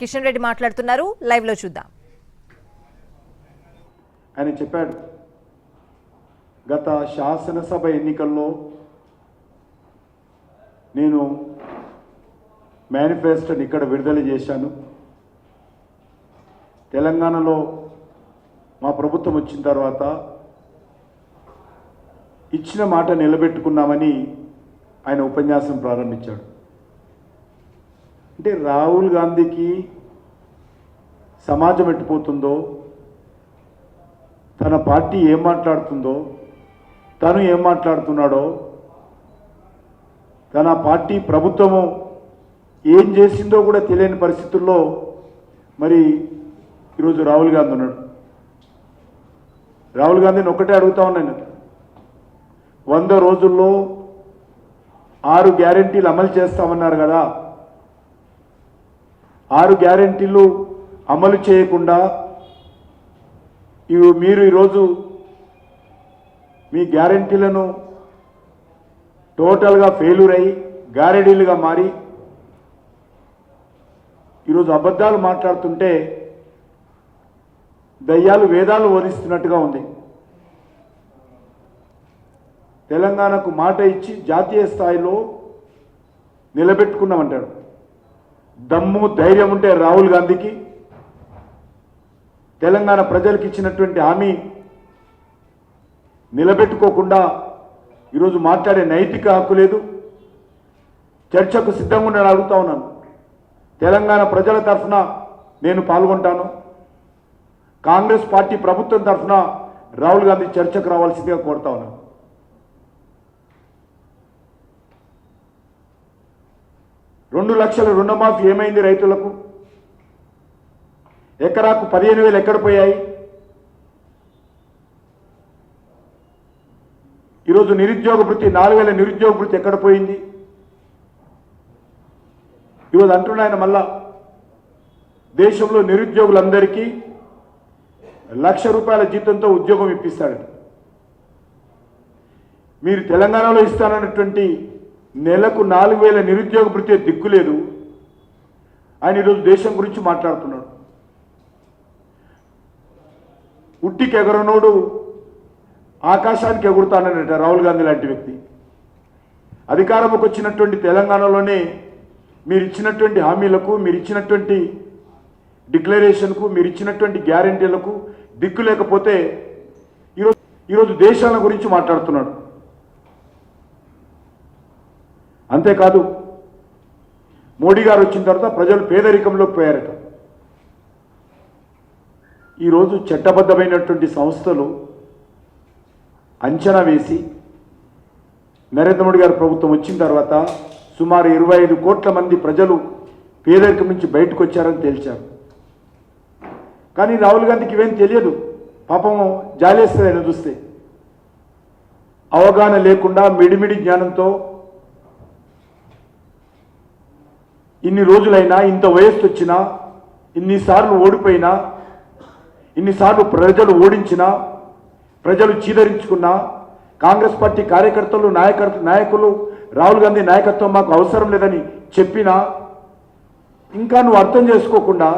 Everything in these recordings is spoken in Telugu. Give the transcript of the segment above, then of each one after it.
కిషన్ రెడ్డి మాట్లాడుతున్నారు, లైవ్ లో చూద్దాం. ఆయన చెప్పాడు, గత శాసనసభ ఎన్నికల్లో నేను మేనిఫెస్టోని ఇక్కడ విడుదల చేశాను. తెలంగాణలో మా ప్రభుత్వం వచ్చిన తర్వాత ఇచ్చిన మాట నిలబెట్టుకున్నామని ఆయన ఉపన్యాసం ప్రారంభించాడు. అంటే రాహుల్ గాంధీకి సమాజం ఎట్టిపోతుందో, తన పార్టీ ఏం మాట్లాడుతుందో, తను ఏం మాట్లాడుతున్నాడో, తన పార్టీ ప్రభుత్వము ఏం చేసిందో కూడా తెలియని పరిస్థితుల్లో మరి ఈరోజు రాహుల్ గాంధీ ఉన్నాడు. రాహుల్ గాంధీని ఒక్కటే అడుగుతా ఉన్నాను, 100 రోజుల్లో 6 గ్యారెంటీలు అమలు చేస్తామన్నారు కదా, 6 గ్యారెంటీలు అమలు చేయకుండా మీరు ఈరోజు మీ గ్యారెంటీలను టోటల్గా ఫెయిల్యూర్ అయ్యి గారెడీలుగా మారి ఈరోజు అబద్ధాలు మాట్లాడుతుంటే దయ్యాలు వేదాలు వధిస్తున్నట్టుగా ఉంది. తెలంగాణకు మాట ఇచ్చి జాతీయ స్థాయిలో నిలబెట్టుకున్నామంటాడు. దమ్ము ధైర్యం ఉంటే రాహుల్ గాంధీకి తెలంగాణ ప్రజలకు ఇచ్చినటువంటి హామీ నిలబెట్టుకోకుండా ఈరోజు మాట్లాడే నైతిక హక్కు లేదు. చర్చకు సిద్ధంగా ఉండని అడుగుతా ఉన్నాను. తెలంగాణ ప్రజల తరఫున నేను పాల్గొంటాను. కాంగ్రెస్ పార్టీ ప్రభుత్వం తరఫున రాహుల్ గాంధీ చర్చకు రావాల్సిందిగా కోరుతా ఉన్నాను. 2 లక్షల రుణమాఫీ ఏమైంది? రైతులకు ఎకరాకు 15,000 ఎక్కడ పోయాయి? ఈరోజు నిరుద్యోగ వృత్తి 4,000 నిరుద్యోగ వృత్తి ఎక్కడ పోయింది? ఈరోజు అంటున్నాయన మళ్ళా దేశంలో నిరుద్యోగులందరికీ ₹1,00,000 జీతంతో ఉద్యోగం ఇప్పిస్తాడు. మీరు తెలంగాణలో ఇస్తానన్నటువంటి నెలకు 4,000 నిరుద్యోగ వృత్తి దిక్కులేదు. ఆయన ఈరోజు దేశం గురించి మాట్లాడుతున్నాడు. ఉట్టికి ఎగరనోడు ఆకాశానికి ఎగురుతానన్నట రాహుల్ గాంధీ లాంటి వ్యక్తి. అధికారంలోకి వచ్చినటువంటి తెలంగాణలోనే మీరు ఇచ్చినటువంటి హామీలకు, మీరు ఇచ్చినటువంటి డిక్లరేషన్కు, మీరు ఇచ్చినటువంటి గ్యారెంటీలకు దిక్కు లేకపోతే ఈరోజు దేశాల గురించి మాట్లాడుతున్నాడు. అంతేకాదు, మోడీ గారు వచ్చిన తర్వాత ప్రజలు పేదరికంలోకి పోయారట. ఈరోజు చట్టబద్ధమైనటువంటి సంస్థలు అంచనా వేసి నరేంద్ర మోడీ గారి ప్రభుత్వం వచ్చిన తర్వాత సుమారు 25 కోట్ల మంది ప్రజలు పేదరికం నుంచి బయటకు వచ్చారని తేల్చారు. కానీ రాహుల్ గాంధీకి ఇవేం తెలియదు. పాపం జాలేస్తుంది ఆయన చూస్తే. అవగాహన లేకుండా మిడిమిడి జ్ఞానంతో ఇన్ని రోజులైనా, ఇంత వయస్సు వచ్చినా, ఇన్నిసార్లు ఓడిపోయినా, ఇన్నిసార్లు ప్రజలు ఓడించినా, ప్రజలు చీదరించుకున్నా, కాంగ్రెస్ పార్టీ కార్యకర్తలు, నాయకులు రాహుల్ గాంధీ నాయకత్వం మాకు అవసరం లేదని చెప్పినా ఇంకా నువ్వు అర్థం చేసుకోకుండా,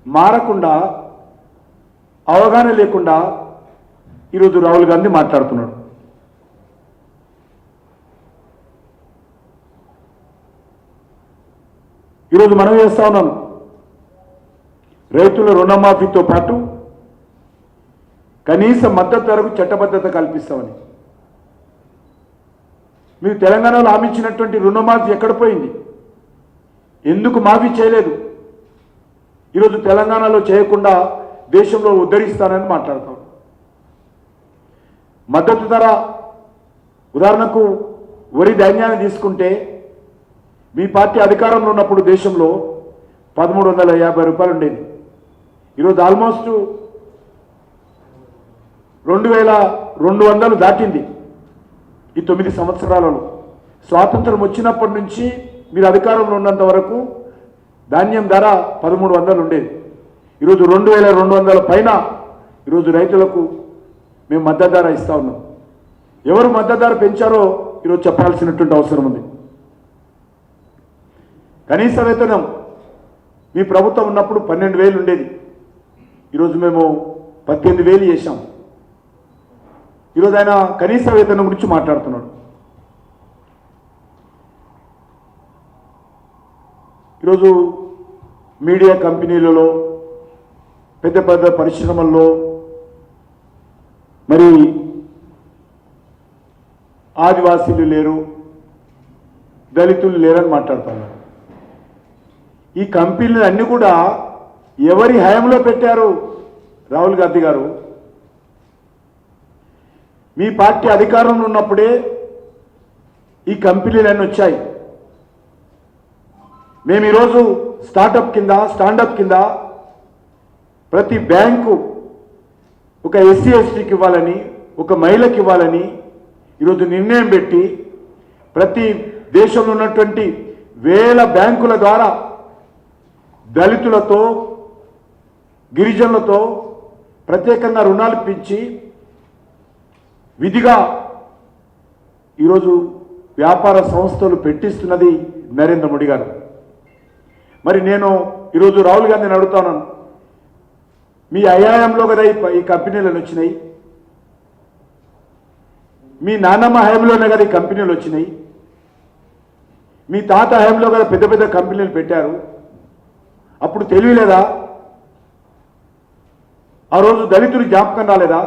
మారకుండా, అవగాహన లేకుండా ఈరోజు రాహుల్ గాంధీ మాట్లాడుతున్నాడు. ఈరోజు మనం చేస్తా ఉన్నాను, రైతుల రుణమాఫీతో పాటు కనీస మద్దతు ధరకు చట్టబద్ధత కల్పిస్తామని. మీరు తెలంగాణలో హామీ ఇచ్చినటువంటి రుణమాఫీ ఎక్కడ పోయింది? ఎందుకు మాఫీ చేయలేదు? ఈరోజు తెలంగాణలో చేయకుండా దేశంలో ఉద్ధరిస్తానని మాట్లాడతాం. మద్దతు ధర, ఉదాహరణకు వరి ధాన్యాన్ని తీసుకుంటే మీ పార్టీ అధికారంలో ఉన్నప్పుడు దేశంలో 1,350 రూపాయలు ఉండేది. ఈరోజు ఆల్మోస్ట్ 2,200 దాటింది. ఈ 9 సంవత్సరాలలో స్వాతంత్రం వచ్చినప్పటి నుంచి మీరు అధికారంలో ఉన్నంత వరకు ధాన్యం ధర 1,300 ఉండేది. ఈరోజు 2,200 పైన ఈరోజు రైతులకు మేము మద్దతు ధర ఇస్తా ఉన్నాం. ఎవరు మద్దతు ధర పెంచారో ఈరోజు చెప్పాల్సినటువంటి అవసరం ఉంది. కనీస వేతనం మీ ప్రభుత్వం ఉన్నప్పుడు 12,000 ఉండేది. ఈరోజు మేము 18,000 చేశాం. ఈరోజు ఆయన కనీస వేతనం గురించి మాట్లాడుతున్నాడు. ఈరోజు మీడియా కంపెనీలలో పెద్ద పెద్ద పరిశ్రమల్లో మరి ఆదివాసీలు లేరు, దళితులు లేరని మాట్లాడుతున్నారు. ఈ కంపెనీలు అన్నీ కూడా ఎవరి హయాంలో పెట్టారు? రాహుల్ గాంధీ గారు మీ పార్టీ అధికారంలో ఉన్నప్పుడే ఈ కంపెనీలన్నీ వచ్చాయి. మేము ఈరోజు స్టార్టప్ కింద, స్టాండప్ కింద ప్రతి బ్యాంకు ఒక ఎస్సీ ఎస్టీకి ఇవ్వాలని, ఒక మహిళకి ఇవ్వాలని ఈరోజు నిర్ణయం పెట్టి ప్రతి దేశంలో ఉన్నటువంటి వేల బ్యాంకుల ద్వారా దళితులతో, గిరిజనులతో ప్రత్యేకంగా రుణాలు ఇప్పించి విధిగా ఈరోజు వ్యాపార సంస్థలు పెట్టిస్తున్నది నరేంద్ర మోడీ గారు. మరి నేను ఈరోజు రాహుల్ గాంధీని అడుగుతాను, మీ హయాంలో కదా ఈ కంపెనీలు వచ్చినాయి, మీ నాన్నమ్మ హయాంలోనే కదా ఈ కంపెనీలు వచ్చినాయి, మీ తాత హయాంలో కదా పెద్ద పెద్ద కంపెనీలు పెట్టారు. అప్పుడు తెలియలేదా? ఆ రోజు దళితులు జ్ఞాపకం రాలేదా?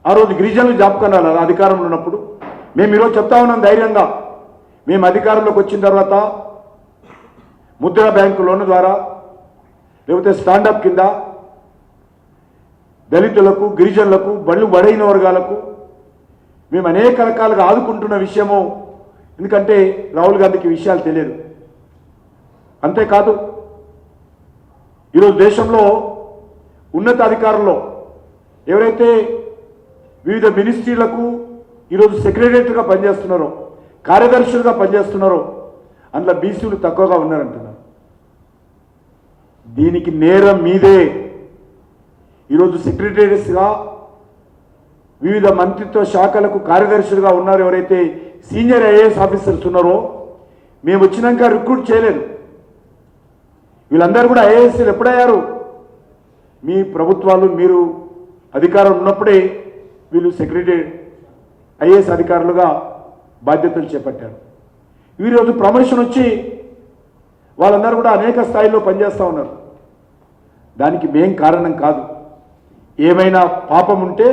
ఆ రోజు గిరిజనులు జ్ఞాపకం రాలేదా అధికారంలో ఉన్నప్పుడు? మేము ఈరోజు చెప్తా ఉన్నాం ధైర్యంగా, మేము అధికారంలోకి వచ్చిన తర్వాత ముద్రా బ్యాంకు లోన్ ద్వారా లేకపోతే స్టాండప్ కింద దళితులకు, గిరిజనులకు, బడైన వర్గాలకు మేము అనేక రకాలుగా ఆదుకుంటున్న విషయము. ఎందుకంటే రాహుల్ గాంధీకి విషయాలు తెలియదు. అంతేకాదు ఈరోజు దేశంలో ఉన్నత అధికారుల్లో ఎవరైతే వివిధ మినిస్ట్రీలకు ఈరోజు సెక్రటరీగా పనిచేస్తున్నారో, కార్యదర్శులుగా పనిచేస్తున్నారో అందులో బీసీలు తక్కువగా ఉన్నారంటున్నారు. దీనికి నేరం మీదే. ఈరోజు సెక్రటరీస్గా వివిధ మంత్రిత్వ శాఖలకు కార్యదర్శులుగా ఉన్నారు ఎవరైతే సీనియర్ ఐఏఎస్ ఆఫీసర్స్ ఉన్నారో, మేము వచ్చినాక రిక్రూట్ చేయలేదు. వీళ్ళందరూ కూడా ఐఏఎస్లు ఎప్పుడయ్యారు? మీ ప్రభుత్వాలు మీరు అధికారం ఉన్నప్పుడే వీళ్ళు సెక్రటరీ ఐఏఎస్ అధికారులుగా బాధ్యతలు చేపట్టారు. ఈరోజు ప్రమోషన్ వచ్చి వాళ్ళందరూ కూడా అనేక స్థాయిలో పనిచేస్తూ ఉన్నారు. దానికి మేం కారణం కాదు. ఏమైనా పాపం ఉంటే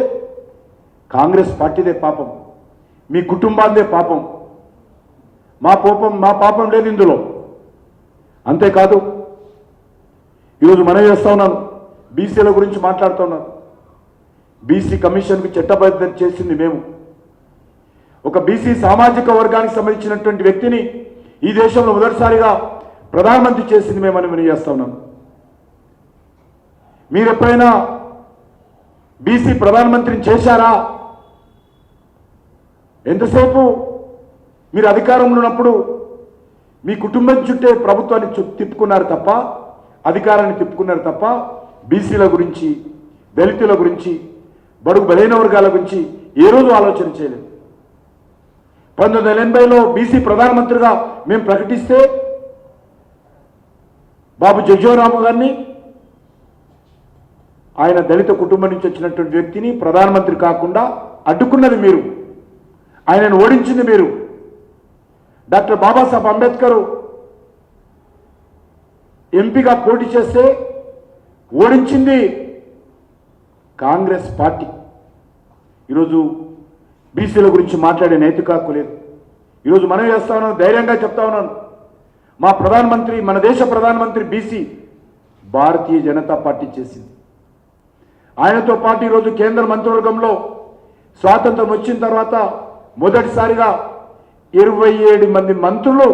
కాంగ్రెస్ పార్టీదే పాపం, మీ కుటుంబాందే పాపం. మా పాపం లేదు ఇందులో. అంతేకాదు ఈరోజు మనం చేస్తూ ఉన్నాను, బీసీల గురించి మాట్లాడుతున్నాను. బీసీ కమిషన్కు చట్టబద్ధత చేసింది మేము. ఒక బీసీ సామాజిక వర్గానికి సంబంధించినటువంటి వ్యక్తిని ఈ దేశంలో మొదటిసారిగా ప్రధానమంత్రి చేసింది మేమని మనం చేస్తా ఉన్నాం. మీరు ఎప్పుడైనా బీసీ ప్రధానమంత్రిని చేశారా? ఎంతసేపు మీరు అధికారంలో ఉన్నప్పుడు మీ కుటుంబం చుట్టే ప్రభుత్వాన్ని తిప్పుకున్నారు తప్ప, అధికారాన్ని తిప్పుకున్నారు తప్ప బీసీల గురించి, దళితుల గురించి, బడుగు బలైన వర్గాల గురించి ఏ రోజు ఆలోచన చేయలేదు. 1980లో బీసీ ప్రధానమంత్రిగా మేము ప్రకటిస్తే బాబు జగ్జీవన్ గారిని, ఆయన దళిత కుటుంబం నుంచి వచ్చినటువంటి వ్యక్తిని ప్రధానమంత్రి కాకుండా అడ్డుకున్నది మీరు, ఆయనను ఓడించింది మీరు. డాక్టర్ బాబాసాహెబ్ అంబేద్కర్ ఎంపీగా పోటీ చేస్తే ఓడించింది కాంగ్రెస్ పార్టీ. ఈరోజు బీసీల గురించి మాట్లాడే నైతిక హక్కు లేదు. ఈరోజు మనం చేస్తా ఉన్నాను, ధైర్యంగా చెప్తా ఉన్నాను, మా ప్రధానమంత్రి, మన దేశ ప్రధానమంత్రి బీసీ భారతీయ జనతా పార్టీ చేసింది. ఆయనతో పాటు ఈరోజు కేంద్ర మంత్రివర్గంలో స్వాతంత్రం వచ్చిన తర్వాత మొదటిసారిగా 27 మంది మంత్రులు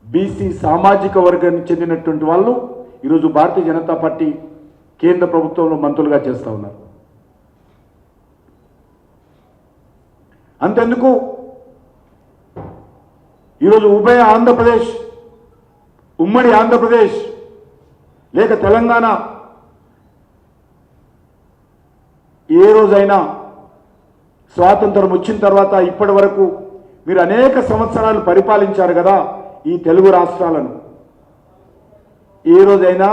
బీసీ సామాజిక వర్గానికి చెందినటువంటి వాళ్ళు ఈరోజు భారతీయ జనతా పార్టీ కేంద్ర ప్రభుత్వంలో మంత్రులుగా చేస్తూ ఉన్నారు. అంతెందుకు ఈరోజు ఉభయ ఆంధ్రప్రదేశ్, ఉమ్మడి ఆంధ్రప్రదేశ్ లేక తెలంగాణ ఏ రోజైనా స్వాతంత్రం వచ్చిన తర్వాత ఇప్పటి వరకు మీరు అనేక సంవత్సరాలు పరిపాలించారు కదా ఈ తెలుగు రాష్ట్రాలను. ఏ రోజైనా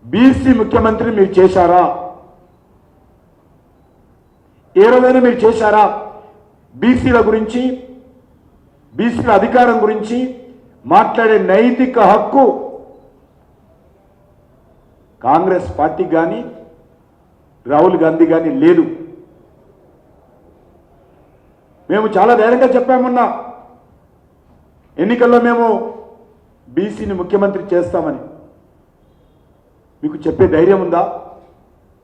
బీసీ ముఖ్యమంత్రి మీరు చేశారా? ఏ రోజైనా మీరు చేశారా? బీసీల గురించి, బీసీల అధికారం గురించి మాట్లాడే నైతిక హక్కు కాంగ్రెస్ పార్టీ కానీ రాహుల్ గాంధీ కానీ లేదు. మేము చాలా ధైర్యంగా చెప్పామన్నా ఎన్నికల్లో మేము బీసీని ముఖ్యమంత్రి చేస్తామని. మీకు చెప్పే ధైర్యం ఉందా?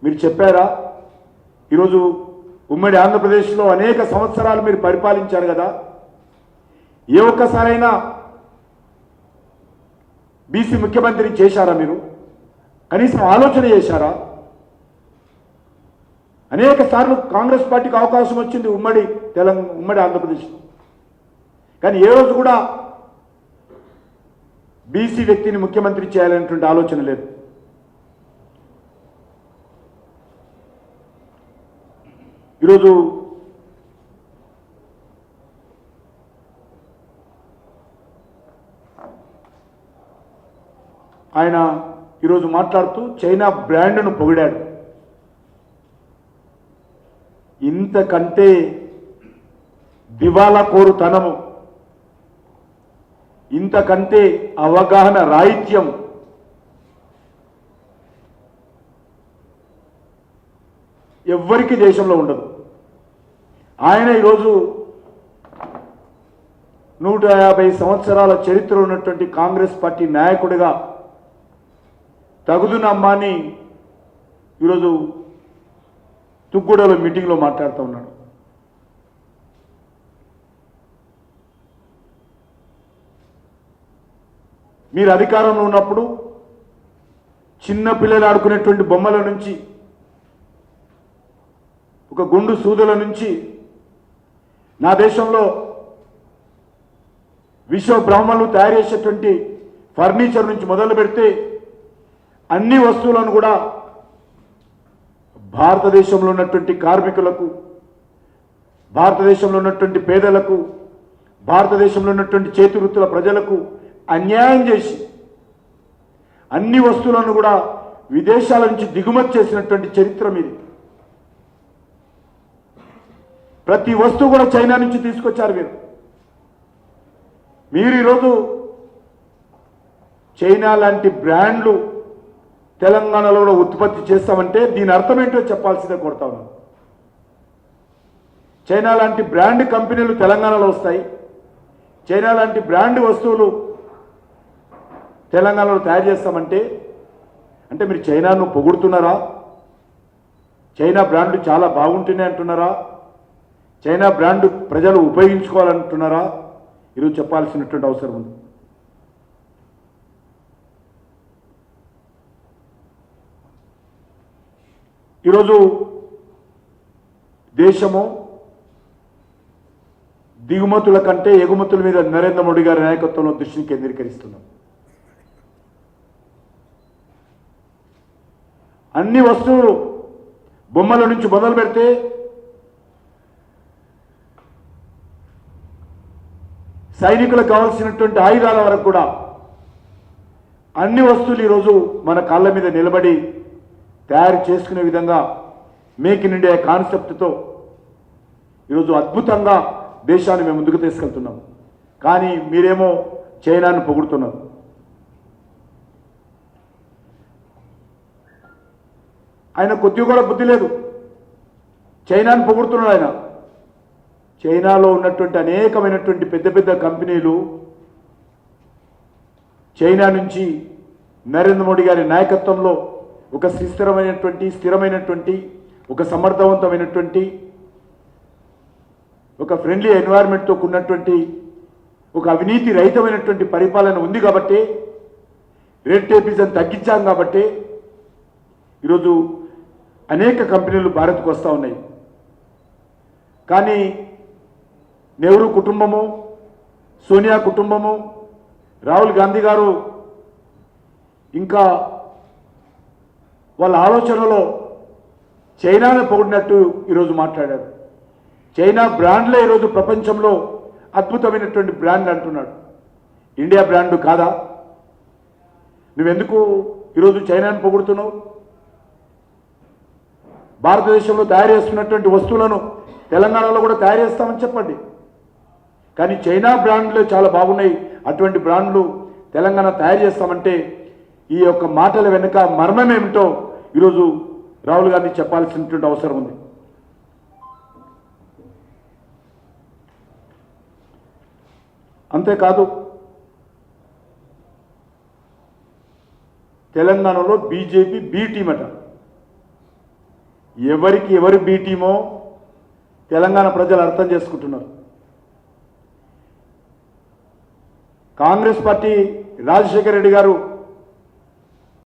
మీరు చెప్పారా? ఈరోజు ఉమ్మడి ఆంధ్రప్రదేశ్లో అనేక సంవత్సరాలు మీరు పరిపాలించారు కదా, ఏ ఒక్కసారైనా బీసీ ముఖ్యమంత్రి చేశారా? మీరు కనీసం ఆలోచన చేశారా? అనేక సార్లు కాంగ్రెస్ పార్టీకి అవకాశం వచ్చింది ఉమ్మడి ఆంధ్రప్రదేశ్లో, కానీ ఏ రోజు కూడా బీసీ వ్యక్తిని ముఖ్యమంత్రి చేయాలనేటువంటి ఆలోచన లేదు. ఈరోజు ఆయన మాట్లాడుతూ చైనా బ్రాండ్ను పొగిడాడు. ఇంతకంటే దివాలా కోరుతనము, ఇంతకంటే అవగాహన రాహిత్యం ఎవ్వరికి దేశంలో ఉండదు. ఆయన ఈరోజు 150 సంవత్సరాల చరిత్ర ఉన్నటువంటి కాంగ్రెస్ పార్టీ నాయకుడిగా తగుదునమ్మా అని ఈరోజు తుగ్గూడలో మీటింగ్లో మాట్లాడుతూ ఉన్నాడు. మీరు అధికారంలో ఉన్నప్పుడు చిన్న పిల్లలు ఆడుకునేటువంటి బొమ్మల నుంచి, ఒక గుండు సూదుల నుంచి, నా దేశంలో విశ్వ బ్రాహ్మణులు తయారు చేసేటువంటి ఫర్నిచర్ నుంచి మొదలు పెడితే అన్ని వస్తువులను కూడా భారతదేశంలో ఉన్నటువంటి కార్మికులకు, భారతదేశంలో ఉన్నటువంటి పేదలకు, భారతదేశంలో ఉన్నటువంటి చేతి వృత్తుల ప్రజలకు అన్యాయం చేసి అన్ని వస్తువులను కూడా విదేశాల నుంచి దిగుమతి చేసినటువంటి చరిత్ర మీది. ప్రతి వస్తువు కూడా చైనా నుంచి తీసుకొచ్చారు మీరు ఈరోజు చైనా లాంటి బ్రాండ్లు తెలంగాణలో కూడా ఉత్పత్తి చేస్తామంటే దీని అర్థం ఏంటో చెప్పాల్సిందే కోరుతా ఉన్నాను. చైనా లాంటి బ్రాండ్ కంపెనీలు తెలంగాణలో వస్తాయి, చైనా లాంటి బ్రాండ్ వస్తువులు తెలంగాణలో తయారు చేస్తామంటే అంటే మీరు చైనాను పొగుడుతున్నారా? చైనా బ్రాండ్లు చాలా బాగుంటున్నాయి అంటున్నారా? చైనా బ్రాండ్ ప్రజలు ఉపయోగించుకోవాలంటున్నారా? ఈరోజు చెప్పాల్సినటువంటి అవసరం ఉంది. ఈరోజు దేశము దిగుమతుల కంటే ఎగుమతుల మీద నరేంద్ర మోడీ గారి నాయకత్వంలో దృష్టిని కేంద్రీకరిస్తున్నాం. అన్ని వస్తువులు బొమ్మల నుంచి మొదలు పెడితే సైనికులకు కావాల్సినటువంటి ఆయుధాల వరకు కూడా అన్ని వస్తువులు ఈరోజు మన కాళ్ళ మీద నిలబడి తయారు చేసుకునే విధంగా మేక్ ఇన్ ఇండియా కాన్సెప్ట్తో ఈరోజు అద్భుతంగా దేశాన్ని మేము ముందుకు తీసుకెళ్తున్నాం. కానీ మీరేమో చైనాను పొగుడుతున్నారు. ఆయన కొద్దిగా కూడా బుద్ధి లేదు. చైనాను పొగుడుతున్నాడు ఆయన. చైనాలో ఉన్నటువంటి అనేకమైనటువంటి పెద్ద పెద్ద కంపెనీలు చైనా నుంచి నరేంద్ర మోడీ గారి నాయకత్వంలో ఒక స్థిరమైనటువంటి ఒక సమర్థవంతమైనటువంటి ఒక ఫ్రెండ్లీ ఎన్వైరన్మెంట్తో ఉన్నటువంటి ఒక అవినీతి రహితమైనటువంటి పరిపాలన ఉంది కాబట్టి, రెడ్ టేపిజం తగ్గించాం కాబట్టి ఈరోజు అనేక కంపెనీలు భారత్కు వస్తూ ఉన్నాయి. కానీ నెహ్రూ కుటుంబము, సోనియా కుటుంబము, రాహుల్ గాంధీ గారు ఇంకా వాళ్ళ ఆలోచనలో చైనాను పొగిడినట్టు ఈరోజు మాట్లాడారు. చైనా బ్రాండ్లే ఈరోజు ప్రపంచంలో అద్భుతమైనటువంటి బ్రాండ్ అంటున్నాడు. ఇండియా బ్రాండ్ కాదా? నువ్వెందుకు ఈరోజు చైనాను పొగుడుతున్నావు? భారతదేశంలో తయారు చేస్తున్నటువంటి వస్తువులను తెలంగాణలో కూడా తయారు చేస్తామని చెప్పండి. కానీ చైనా బ్రాండ్లు చాలా బాగున్నాయి, అటువంటి బ్రాండ్లు తెలంగాణ తయారు చేస్తామంటే ఈ యొక్క మాటల వెనుక మర్మం ఏమిటో ఈరోజు రాహుల్ గాంధీ చెప్పాల్సినటువంటి అవసరం ఉంది. అంతేకాదు తెలంగాణలో బీజేపీ బి టీం అట. ఎవరికి ఎవరు బి టీమో తెలంగాణ ప్రజలు అర్థం చేసుకుంటున్నారు. కాంగ్రెస్ పార్టీ రాజశేఖర రెడ్డి గారు